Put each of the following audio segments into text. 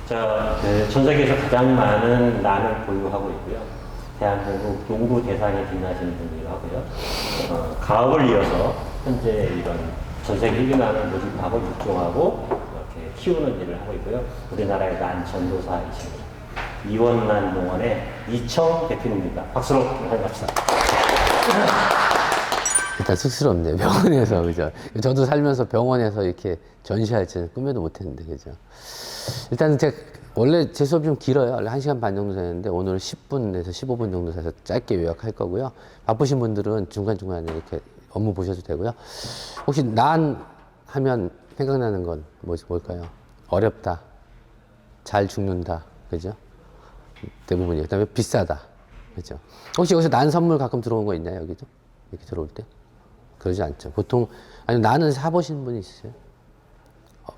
자, 전 세계에서 가장 많은 난을 보유하고 있고요. 대한민국 농구 대상에 빛나시는 분이기도 하고요. 가업을 이어서 현재 이런 전 세계 1위 난을 모집하고 육종하고 이렇게 키우는 일을 하고 있고요. 우리나라의 난 전도사이십니다. 이원난 농원의 이청 대표님입니다. 박수로 환영합시다. 일단 쑥스럽네요. 병원에서, 그죠? 저도 살면서 병원에서 이렇게 전시할 줄은 꿈에도 못했는데, 그죠? 일단 제가 원래 제 수업이 좀 길어요. 원래 1시간 반 정도 되는데 오늘 10분에서 15분 정도 돼서 짧게 요약할 거고요. 바쁘신 분들은 중간중간에 이렇게 업무 보셔도 되고요. 혹시 난 하면 생각나는 건 뭘까요? 어렵다, 잘 죽는다, 그죠? 대부분이. 그 다음에 비싸다, 그죠? 혹시 여기서 난 선물 가끔 들어온 거 있나요, 여기도? 이렇게 들어올 때? 그러지 않죠. 보통, 아니, 나는 사보신 분이 있으세요?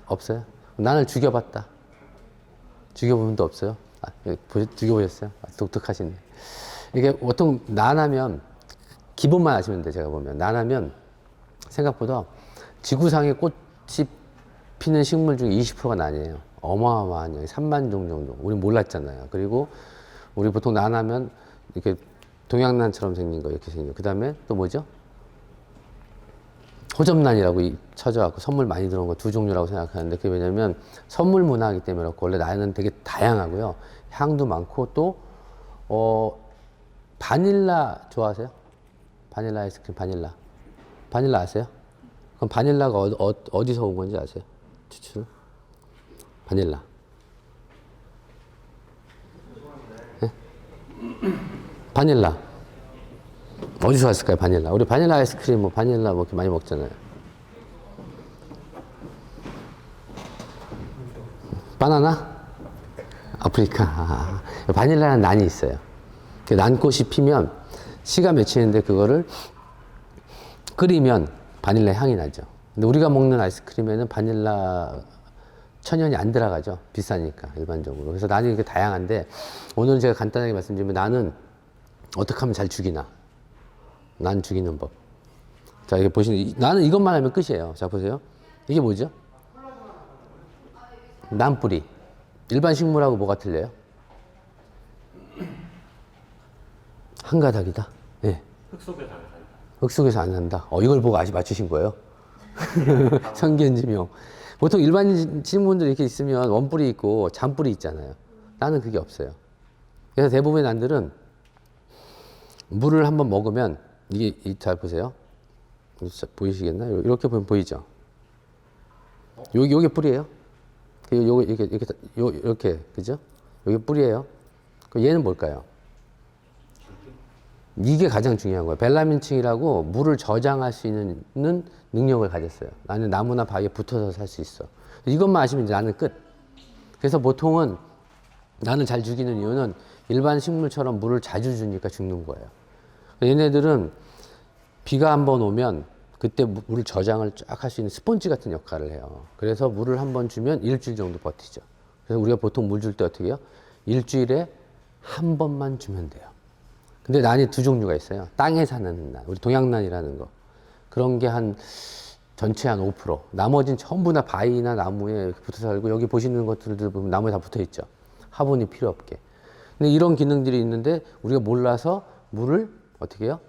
없어요? 난을 죽여봤다. 죽여본 분도 없어요? 아, 죽여보셨어요? 아, 독특하시네. 이게 보통 난하면, 기본만 아시면 돼, 제가 보면. 난하면 생각보다 지구상에 꽃이 피는 식물 중에 20%가 난이에요. 어마어마한 양이 3만 종 정도. 우리 몰랐잖아요. 그리고 우리 보통 난하면 이렇게 동양난처럼 생긴 거 이렇게 생겨요. 그 다음에 또 뭐죠? 호접난이라고 쳐져갖고 선물 많이 들어온 거 두 종류라고 생각하는데 그게 왜냐면 선물 문화이기 때문에 그렇고 원래 나는 되게 다양하고요. 향도 많고 또, 바닐라 좋아하세요? 바닐라 아이스크림, 바닐라. 바닐라 아세요? 그럼 바닐라가 어디서 온 건지 아세요? 추출? 바닐라. 네? 바닐라. 어디서 왔을까요, 바닐라? 우리 바닐라 아이스크림, 뭐, 바닐라 뭐, 이렇게 많이 먹잖아요. 바나나? 아프리카. 바닐라는 난이 있어요. 그 난꽃이 피면 씨가 맺히는데 그거를 끓이면 바닐라 향이 나죠. 근데 우리가 먹는 아이스크림에는 바닐라 천연이 안 들어가죠. 비싸니까, 일반적으로. 그래서 난이 이렇게 다양한데 오늘은 제가 간단하게 말씀드리면 나는 어떻게 하면 잘 죽이나. 난 죽이는 법. 자, 이게 보시는, 나는 이것만 하면 끝이에요. 자, 보세요. 이게 뭐죠? 난뿌리. 일반 식물하고 뭐가 틀려요? 한 가닥이다. 예. 네. 흙 속에서 안 산다. 흙 속에서 안 산다. 이걸 보고 맞추신 거예요? 성견지명. 보통 일반 식물들 이렇게 있으면 원뿌리 있고 잔뿌리 있잖아요. 나는 그게 없어요. 그래서 대부분의 난들은 물을 한번 먹으면 이게 잘 보세요. 보이시겠나요? 이렇게 보면 보이죠? 요게 뿌리예요. 이렇게 그죠? 요게 뿌리예요. 그럼 얘는 뭘까요? 이게 가장 중요한 거예요. 벨라민층이라고 물을 저장할 수 있는 능력을 가졌어요. 나는 나무나 바위에 붙어서 살 수 있어. 이것만 아시면 이제 나는 끝. 그래서 보통은 난을 잘 죽이는 이유는 일반 식물처럼 물을 자주 주니까 죽는 거예요. 얘네들은 비가 한번 오면 그때 물을 저장을 쫙 할 수 있는 스펀지 같은 역할을 해요. 그래서 물을 한번 주면 일주일 정도 버티죠. 그래서 우리가 보통 물 줄 때 어떻게 해요? 일주일에 한 번만 주면 돼요. 근데 난이 두 종류가 있어요. 땅에 사는 난, 우리 동양난이라는 거. 그런 게 전체 한 5%. 나머지는 전부 다 바위나 나무에 붙어 살고 여기 보시는 것들도 보면 나무에 다 붙어 있죠. 화분이 필요 없게. 근데 이런 기능들이 있는데 우리가 몰라서 물을 어떻게 해요?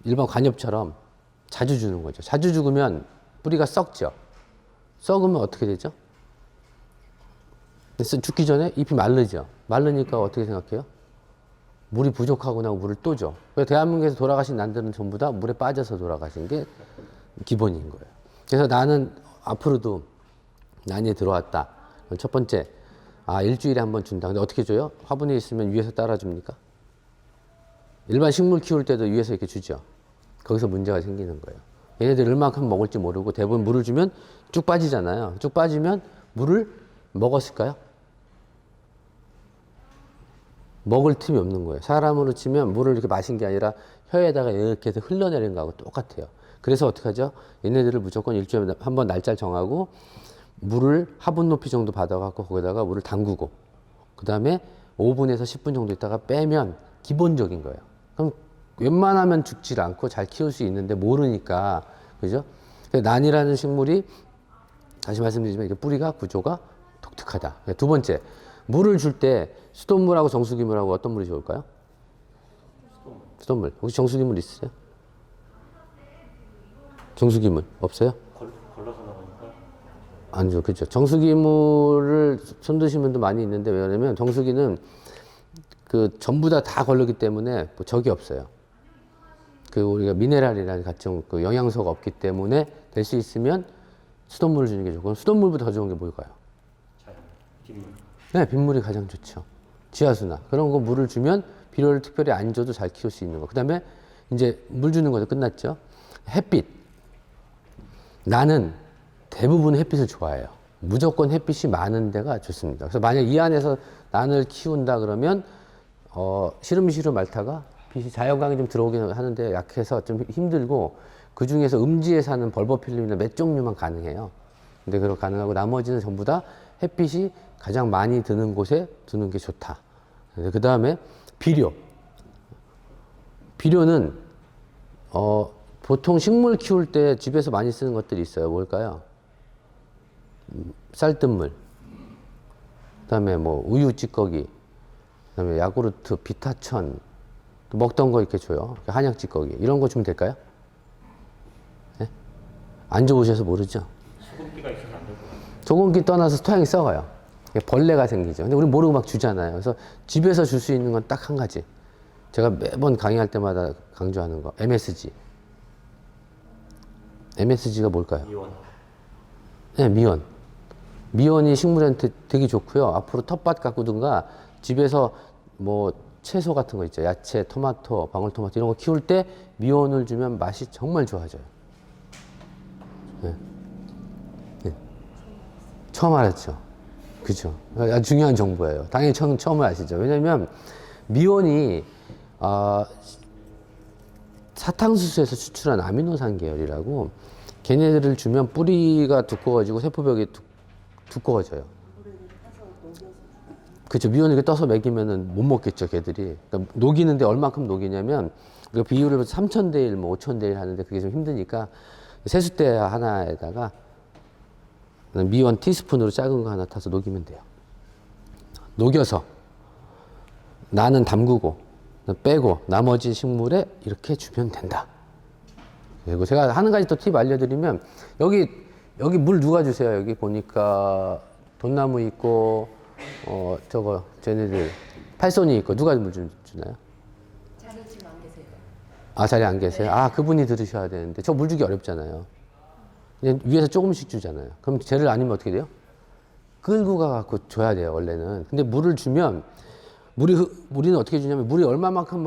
일반 관엽처럼 자주 주는 거죠. 자주 죽으면 뿌리가 썩죠. 썩으면 어떻게 되죠? 죽기 전에 잎이 마르죠. 마르니까 어떻게 생각해요? 물이 부족하거나 물을 또 줘. 그래서 대한민국에서 돌아가신 난들은 전부 다 물에 빠져서 돌아가신 게 기본인 거예요. 그래서 나는 앞으로도 난이 들어왔다. 첫 번째, 일주일에 한 번 준다. 근데 어떻게 줘요? 화분에 있으면 위에서 따라줍니까? 일반 식물 키울 때도 위에서 이렇게 주죠. 거기서 문제가 생기는 거예요. 얘네들 얼만큼 먹을지 모르고 대부분 물을 주면 쭉 빠지잖아요. 쭉 빠지면 물을 먹었을까요? 먹을 틈이 없는 거예요. 사람으로 치면 물을 이렇게 마신 게 아니라 혀에다가 이렇게 해서 흘러내린 거하고 똑같아요. 그래서 어떻게 하죠? 얘네들을 무조건 일주일에 한 번 날짜를 정하고 물을 화분 높이 정도 받아갖고 거기다가 물을 담그고 그 다음에 5분에서 10분 정도 있다가 빼면 기본적인 거예요. 그럼 웬만하면 죽질 않고 잘 키울 수 있는데 모르니까, 그죠? 난이라는 식물이 다시 말씀드리지만 이게 뿌리가 구조가 독특하다. 두 번째, 물을 줄 때 수돗물하고 정수기물하고 어떤 물이 좋을까요? 수돗물. 혹시 정수기물 있으세요? 정수기물 없어요? 걸러서 나가니까. 아니죠, 그렇죠. 정수기물을 손드신 분도 많이 있는데 왜냐면 정수기는 그 전부 다 걸르기 때문에 뭐 적이 없어요. 그 우리가 미네랄이라는 각종 그 영양소가 없기 때문에 될 수 있으면 수돗물을 주는 게 좋고 수돗물보다 더 좋은 게 뭘까요? 빗물. 네, 빗물이 가장 좋죠. 지하수나 그런 거 물을 주면 비료를 특별히 안 줘도 잘 키울 수 있는 거. 그다음에 이제 물 주는 것도 끝났죠. 햇빛. 나는 대부분 햇빛을 좋아해요. 무조건 햇빛이 많은 데가 좋습니다. 그래서 만약 이 안에서 난을 키운다 그러면 시름시름 앓다가 빛이 자연광이 좀 들어오긴 하는데 약해서 좀 힘들고 그 중에서 음지에 사는 벌버필름이나 몇 종류만 가능해요. 근데 그거 가능하고 나머지는 전부 다 햇빛이 가장 많이 드는 곳에 두는 게 좋다. 그 다음에 비료. 비료는 보통 식물 키울 때 집에서 많이 쓰는 것들이 있어요. 뭘까요? 쌀뜨물. 그다음에 뭐 우유 찌꺼기. 그다음에 야구르트, 비타천. 또 먹던 거 이렇게 줘요. 한약 찌꺼기. 이런 거 주면 될까요? 네? 안 좋으셔서 모르죠. 소금기가 있어서 안 될 것 같아요. 소금기 떠나서 토양이 썩어요. 벌레가 생기죠. 근데 우리 모르고 막 주잖아요. 그래서 집에서 줄 수 있는 건 딱 한 가지. 제가 매번 강의할 때마다 강조하는 거. MSG. MSG가 뭘까요? 미원. 네, 미원. 미원이 식물한테 되게 좋고요. 앞으로 텃밭 가꾸든가 집에서 뭐 채소 같은 거 있죠. 야채, 토마토, 방울토마토 이런 거 키울 때 미원을 주면 맛이 정말 좋아져요. 네. 네. 처음 알았죠. 그죠. 아주 중요한 정보예요. 당연히 처음 아시죠. 왜냐면 미원이 사탕수수에서 추출한 아미노산 계열이라고 걔네들을 주면 뿌리가 두꺼워지고 세포벽이 두꺼워져요. 그렇죠. 미원을 이렇게 떠서 먹이면은 못 먹겠죠, 걔들이. 그러니까 녹이는데 얼마큼 녹이냐면 우리가 비율을 3,000대 1, 뭐 5,000대 1 하는데 그게 좀 힘드니까 세숫대 하나에다가 미원 티스푼으로 작은 거 하나 타서 녹이면 돼요. 녹여서 나는 담그고 빼고 나머지 식물에 이렇게 주면 된다. 그리고 제가 한 가지 또 팁 알려드리면 여기 물 누가 주세요? 여기 보니까 돈나무 있고 쟤네들 팔손이 있고 누가 물 주나요? 자리 지금 안 계세요. 아, 자리에 안 계세요? 아, 그분이 들으셔야 되는데 저 물 주기 어렵잖아요. 그냥 위에서 조금씩 주잖아요. 그럼 쟤를 아니면 어떻게 돼요? 끌고 가갖고 줘야 돼요, 원래는. 근데 물을 주면 우리는 어떻게 주냐면 물이 얼마만큼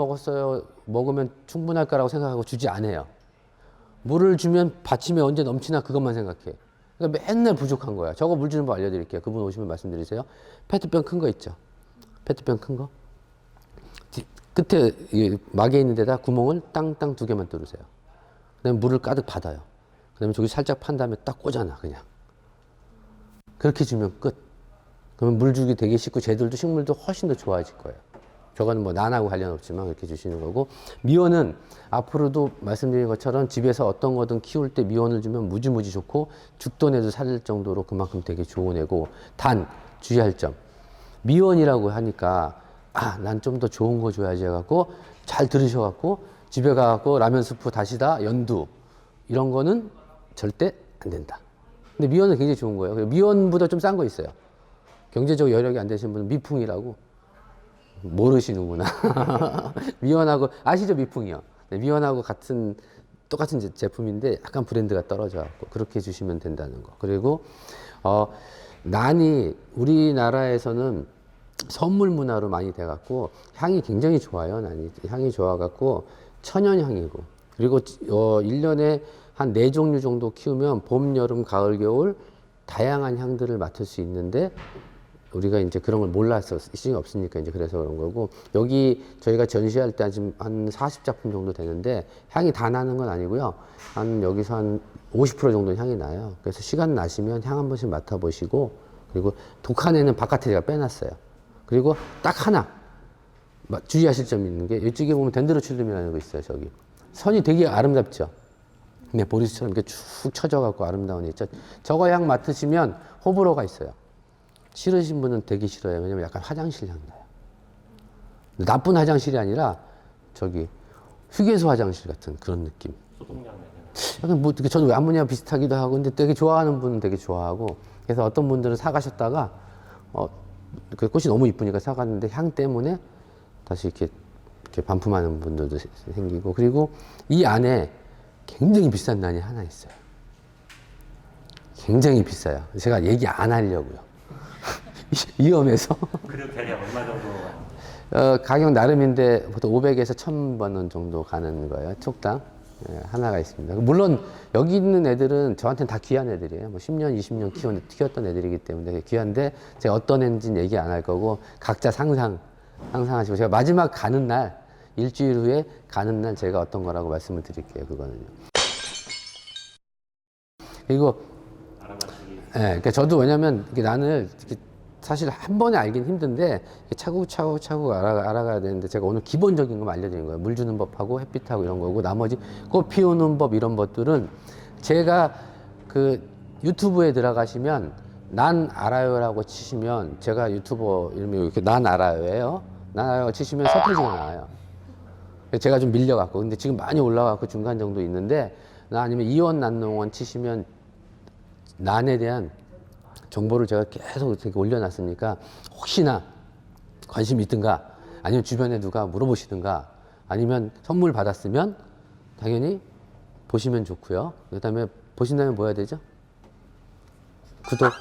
먹으면 충분할 거라고 생각하고 주지 않아요. 물을 주면 받침이 언제 넘치나 그것만 생각해. 그러니까 맨날 부족한 거야. 저거 물 주는 법 알려드릴게요. 그분 오시면 말씀드리세요. 페트병 큰 거 있죠? 페트병 큰 거? 끝에 막에 있는 데다 구멍을 땅땅 2개만 뚫으세요. 그 다음에 물을 가득 받아요. 그 다음에 저기 살짝 판 다음에 딱 꽂아놔, 그냥. 그렇게 주면 끝. 그러면 물 주기 되게 쉽고 쟤들도 식물도 훨씬 더 좋아질 거예요. 저거는 뭐 난하고 관련 없지만 그렇게 주시는 거고, 미원은 앞으로도 말씀드린 것처럼 집에서 어떤 거든 키울 때 미원을 주면 무지무지 좋고 죽도 내도 살릴 정도로 그만큼 되게 좋은 애고, 단 주의할 점, 미원이라고 하니까 난 좀 더 좋은 거 줘야지 해갖고 잘 들으셔갖고 집에 가갖고 라면 스프 다시다 연두 이런 거는 절대 안 된다. 근데 미원은 굉장히 좋은 거예요. 미원보다 좀 싼 거 있어요. 경제적 여력이 안 되신 분은 미풍이라고. 모르시는구나. 미원하고 아시죠? 미풍이요. 네, 미원하고 똑같은 제품인데 약간 브랜드가 떨어져 갖고 그렇게 주시면 된다는 거. 그리고 난이 우리나라에서는 선물 문화로 많이 돼 갖고 향이 굉장히 좋아요. 난이 향이 좋아 갖고 천연향이고, 그리고 1년에 한 4종류 정도 키우면 봄, 여름, 가을, 겨울 다양한 향들을 맡을 수 있는데 우리가 이제 그런 걸 몰라서 시중에 없으니까 이제 그래서 그런 거고, 여기 저희가 전시할 때 지금 한 40작품 정도 되는데 향이 다 나는 건 아니고요. 여기서 한 50% 정도는 향이 나요. 그래서 시간 나시면 향 한 번씩 맡아보시고, 그리고 독한 애는 바깥에 제가 빼놨어요. 그리고 딱 하나 주의하실 점이 있는 게, 이쪽에 보면 덴드로칠륨이라는 거 있어요. 저기 선이 되게 아름답죠. 네, 보리스처럼 이렇게 쭉 쳐져갖고 아름다운 애 있죠. 저거 향 맡으시면 호불호가 있어요. 싫으신 분은 되게 싫어요. 왜냐면 약간 화장실 향 나요. 나쁜 화장실이 아니라 저기 휴게소 화장실 같은 그런 느낌. 소독약 내는. 약간 뭐 저는 외암모니아 비슷하기도 하고, 근데 되게 좋아하는 분은 되게 좋아하고, 그래서 어떤 분들은 사가셨다가 그 꽃이 너무 이쁘니까 사갔는데 향 때문에 다시 이렇게 반품하는 분들도 생기고, 그리고 이 안에 굉장히 비싼 난이 하나 있어요. 굉장히 비싸요. 제가 얘기 안 하려고요. 위험해서. 그리고 대략 얼마 정도? 가격 나름인데 보통 500에서 1000원 정도 가는 거예요. 촉당. 예, 하나가 있습니다. 물론 여기 있는 애들은 저한테는 다 귀한 애들이에요. 뭐 10년, 20년 키웠던 애들이기 때문에 귀한데, 제가 어떤 애인지는 얘기 안 할 거고 각자 상상하시고, 제가 마지막 가는 날, 일주일 후에 가는 날 제가 어떤 거라고 말씀을 드릴게요. 그거는요. 그리고 예, 그러니까 저도 왜냐면 이게 난을 이렇게 사실 한 번에 알긴 힘든데 차곡차곡 알아가야 되는데, 제가 오늘 기본적인 것만 알려드린 거예요. 물 주는 법하고 햇빛하고 이런 거고, 나머지 꽃 피우는 법 이런 것들은 제가 그 유튜브에 들어가시면 난 알아요라고 치시면, 제가 유튜버 이름이 이렇게 난 알아요예요. 난 알아요 치시면 서태지가 나와요. 제가 좀 밀려갖고, 근데 지금 많이 올라가고 중간 정도 있는데, 나 아니면 이원 난농원 치시면 난에 대한 정보를 제가 계속 이렇게 올려놨으니까, 혹시나 관심이 있든가, 아니면 주변에 누가 물어보시든가, 아니면 선물 받았으면 당연히 보시면 좋고요. 그 다음에 보신다면 뭐 해야 되죠? 구독,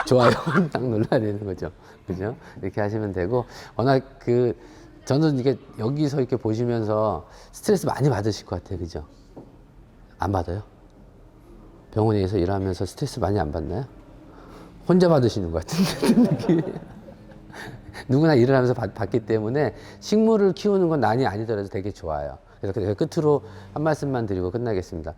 좋아요 딱 눌러야 되는 거죠. 그죠? 이렇게 하시면 되고, 워낙 저는 이게 여기서 이렇게 보시면서 스트레스 많이 받으실 것 같아요. 그죠? 안 받아요? 병원에서 일하면서 스트레스 많이 안 받나요? 혼자 받으시는 것 같은데 느낌이. 누구나 일을 하면서 받기 때문에 식물을 키우는 건 난이 아니더라도 되게 좋아요. 그래서 끝으로 한 말씀만 드리고 끝나겠습니다.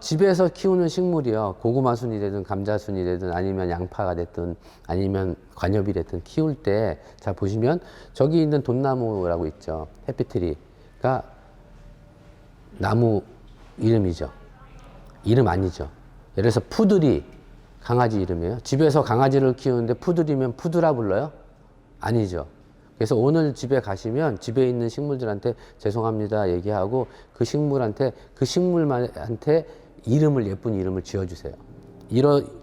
집에서 키우는 식물이요, 고구마 순이 되든 감자 순이 되든 아니면 양파가 됐든 아니면 관엽이 됐든 키울 때 잘 보시면 저기 있는 돈나무라고 있죠. 해피트리가 나무 이름이죠. 이름 아니죠. 예를 들어서 푸들이 강아지 이름이에요. 집에서 강아지를 키우는데 푸들이면 푸드라 불러요? 아니죠. 그래서 오늘 집에 가시면 집에 있는 식물들한테 죄송합니다 얘기하고, 그 식물한테 이름을, 예쁜 이름을 지어주세요.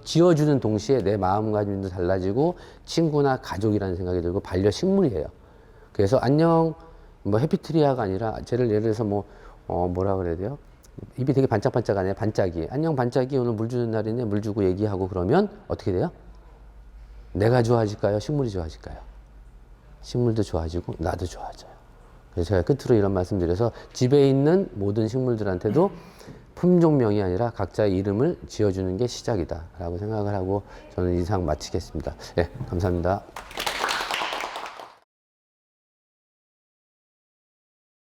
지어주는 동시에 내 마음가짐도 달라지고 친구나 가족이라는 생각이 들고 반려식물이에요. 그래서 안녕 뭐 해피트리아가 아니라, 예를 들어서 뭐라 그래야 돼요? 입이 되게 반짝반짝하네. 반짝이. 안녕 반짝이, 오늘 물 주는 날이네. 물 주고 얘기하고 그러면 어떻게 돼요? 내가 좋아질까요? 식물이 좋아질까요? 식물도 좋아지고 나도 좋아져요. 그래서 제가 끝으로 이런 말씀 드려서, 집에 있는 모든 식물들한테도 품종명이 아니라 각자의 이름을 지어주는 게 시작이다 라고 생각을 하고 저는 이상 마치겠습니다. 네, 감사합니다.